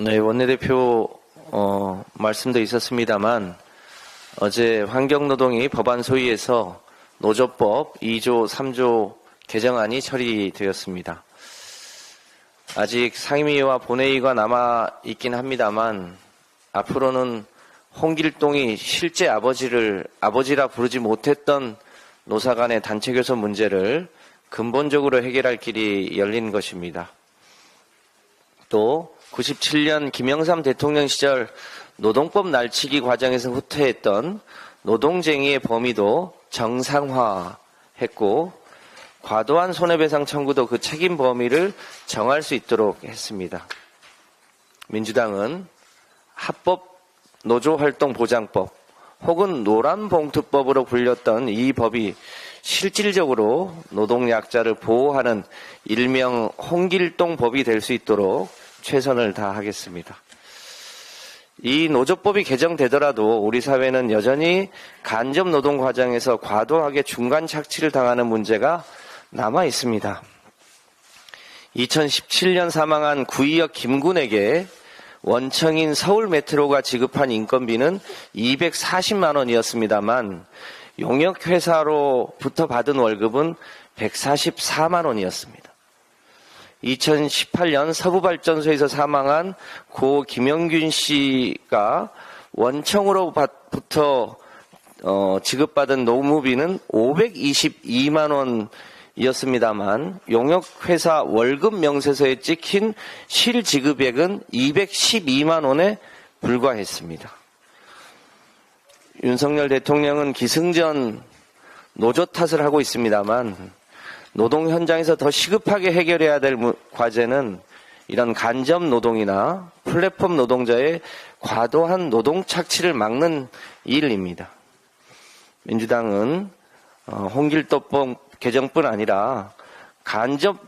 네, 원내대표 말씀도 있었습니다만 어제 환경노동위 법안 소위에서 노조법 2조 3조 개정안이 처리되었습니다. 아직 상임위와 본회의가 남아있긴 합니다만 앞으로는 홍길동이 실제 아버지라 부르지 못했던 노사 간의 단체교섭 문제를 근본적으로 해결할 길이 열린 것입니다. 또 97년 김영삼 대통령 시절 노동법 날치기 과정에서 후퇴했던 노동쟁의의 범위도 정상화했고 과도한 손해배상 청구도 그 책임 범위를 정할 수 있도록 했습니다. 민주당은 합법 노조활동보장법 혹은 노란봉투법으로 불렸던 이 법이 실질적으로 노동약자를 보호하는 일명 홍길동법이 될 수 있도록 최선을 다하겠습니다. 이 노조법이 개정되더라도 우리 사회는 여전히 간접 노동 과정에서 과도하게 중간 착취를 당하는 문제가 남아 있습니다. 2017년 사망한 구의역 김군에게 원청인 서울메트로가 지급한 인건비는 240만 원이었습니다만 용역회사로부터 받은 월급은 144만 원이었습니다. 2018년 서부발전소에서 사망한 고 김영균 씨가 원청으로부터 지급받은 노무비는 522만 원이었습니다만 용역회사 월급 명세서에 찍힌 실지급액은 212만 원에 불과했습니다. 윤석열 대통령은 기승전 노조 탓을 하고 있습니다만 노동 현장에서 더 시급하게 해결해야 될 과제는 이런 간접 노동이나 플랫폼 노동자의 과도한 노동 착취를 막는 일입니다. 민주당은 홍길동법 개정뿐 아니라 간접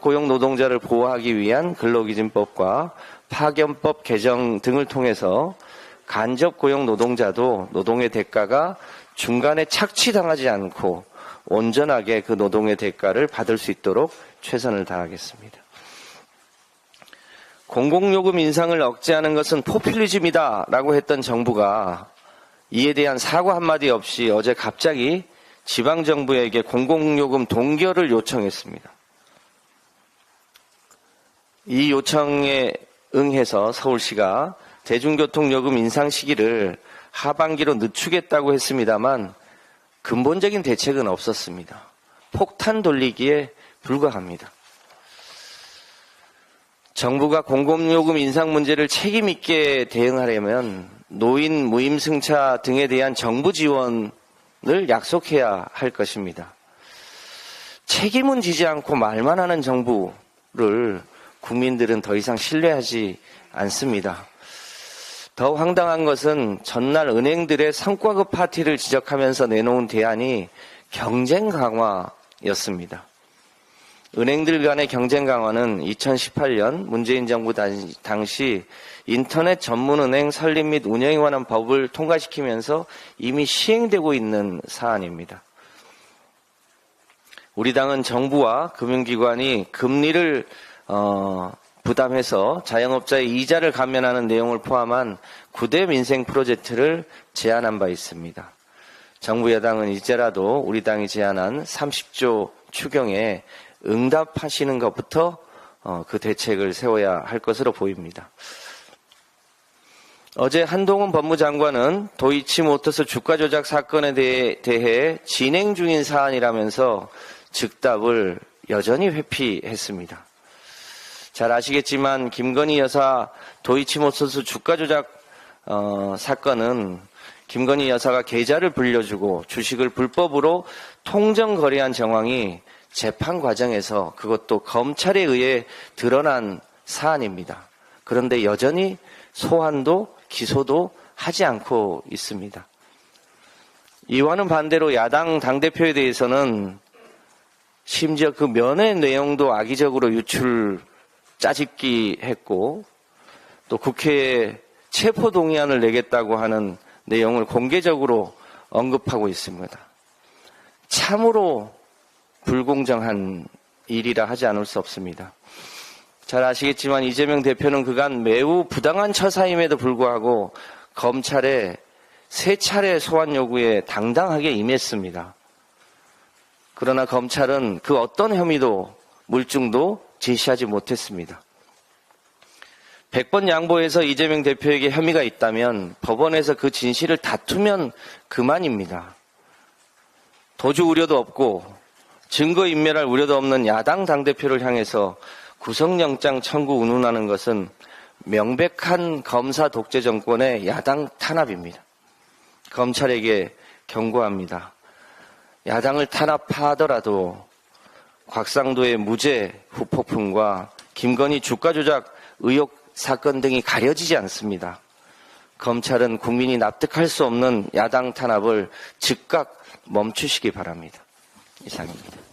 고용 노동자를 보호하기 위한 근로기준법과 파견법 개정 등을 통해서 간접 고용 노동자도 노동의 대가가 중간에 착취당하지 않고 온전하게 그 노동의 대가를 받을 수 있도록 최선을 다하겠습니다. 공공요금 인상을 억제하는 것은 포퓰리즘이다 라고 했던 정부가 이에 대한 사과 한마디 없이 어제 갑자기 지방정부에게 공공요금 동결을 요청했습니다. 이 요청에 응해서 서울시가 대중교통요금 인상 시기를 하반기로 늦추겠다고 했습니다만 근본적인 대책은 없었습니다. 폭탄 돌리기에 불과합니다. 정부가 공공요금 인상 문제를 책임 있게 대응하려면 노인 무임승차 등에 대한 정부 지원을 약속해야 할 것입니다. 책임은 지지 않고 말만 하는 정부를 국민들은 더 이상 신뢰하지 않습니다. 더 황당한 것은 전날 은행들의 성과급 파티를 지적하면서 내놓은 대안이 경쟁 강화였습니다. 은행들 간의 경쟁 강화는 2018년 문재인 정부 당시 인터넷 전문은행 설립 및 운영에 관한 법을 통과시키면서 이미 시행되고 있는 사안입니다. 우리 당은 정부와 금융기관이 금리를 부담해서 자영업자의 이자를 감면하는 내용을 포함한 9대 민생 프로젝트를 제안한 바 있습니다. 정부 여당은 이제라도 우리 당이 제안한 30조 추경에 응답하시는 것부터 그 대책을 세워야 할 것으로 보입니다. 어제 한동훈 법무장관은 도이치모터스 주가 조작 사건에 대해 진행 중인 사안이라면서 즉답을 여전히 회피했습니다. 잘 아시겠지만 김건희 여사 도이치모터스 주가 조작 사건은 김건희 여사가 계좌를 불려주고 주식을 불법으로 통정 거래한 정황이 재판 과정에서 그것도 검찰에 의해 드러난 사안입니다. 그런데 여전히 소환도 기소도 하지 않고 있습니다. 이와는 반대로 야당 당대표에 대해서는 심지어 그 면회 내용도 악의적으로 짜집기 했고 또 국회에 체포동의안을 내겠다고 하는 내용을 공개적으로 언급하고 있습니다. 참으로 불공정한 일이라 하지 않을 수 없습니다. 잘 아시겠지만 이재명 대표는 그간 매우 부당한 처사임에도 불구하고 검찰의 3차례 소환 요구에 당당하게 임했습니다. 그러나 검찰은 그 어떤 혐의도 물증도 제시하지 못했습니다. 100번 양보해서 이재명 대표에게 혐의가 있다면 법원에서 그 진실을 다투면 그만입니다. 도주 우려도 없고 증거인멸할 우려도 없는 야당 당대표를 향해서 구속영장 청구 운운하는 것은 명백한 검사 독재 정권의 야당 탄압입니다. 검찰에게 경고합니다. 야당을 탄압하더라도 곽상도의 무죄 후폭풍과 김건희 주가 조작 의혹 사건 등이 가려지지 않습니다. 검찰은 국민이 납득할 수 없는 야당 탄압을 즉각 멈추시기 바랍니다. 이상입니다.